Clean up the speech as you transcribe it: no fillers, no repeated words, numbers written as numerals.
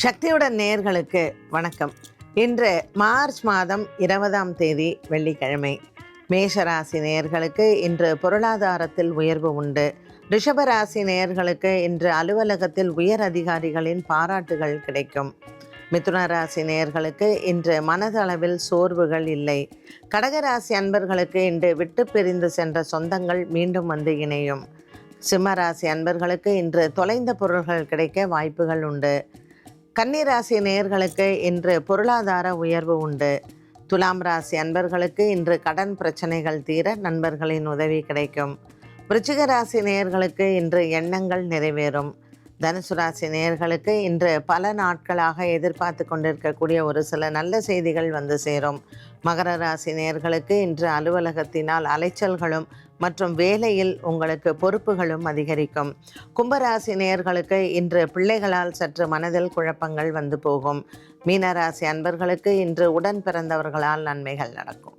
சக்தியுடன் நேயர்களுக்கு வணக்கம். இன்று மார்ச் மாதம் 20ஆம் தேதி வெள்ளிக்கிழமை. மேஷராசி நேயர்களுக்கு இன்று பொருளாதாரத்தில் உயர்வு உண்டு. ரிஷபராசி நேயர்களுக்கு இன்று அலுவலகத்தில் உயர் அதிகாரிகளின் பாராட்டுகள் கிடைக்கும். மிதுன ராசி நேயர்களுக்கு இன்று மனதளவில் சோர்வுகள் இல்லை. கடகராசி அன்பர்களுக்கு இன்று விட்டு பிரிந்து சென்ற சொந்தங்கள் மீண்டும் வந்து இணையும். சிம்மராசி அன்பர்களுக்கு இன்று தொலைந்த பொருள்கள் கிடைக்க வாய்ப்புகள் உண்டு. கன்னிராசி நேயர்களுக்கு இன்று பொருளாதார உயர்வு உண்டு. துலாம் ராசி அன்பர்களுக்கு இன்று கடன் பிரச்சனைகள் தீர நண்பர்களின் உதவி கிடைக்கும். விருச்சிக ராசி நேயர்களுக்கு இன்று எண்ணங்கள் நிறைவேறும். தனுசு ராசி நேயர்களுக்கு இன்று பல நாட்களாக எதிர்பார்த்து கொண்டிருக்கக்கூடிய ஒரு சில நல்ல செய்திகள் வந்து சேரும். மகர ராசி நேயர்களுக்கு இன்று அலுவலகத்தினால் அலைச்சல்களும் மற்றும் வேலையில் உங்களுக்கு பொறுப்புகளும் அதிகரிக்கும். கும்பராசி நேயர்களுக்கு இன்று பிள்ளைகளால் சற்று மனதில் குழப்பங்கள் வந்து போகும். மீனராசி அன்பர்களுக்கு இன்று உடன் பிறந்தவர்களால் நன்மைகள் நடக்கும்.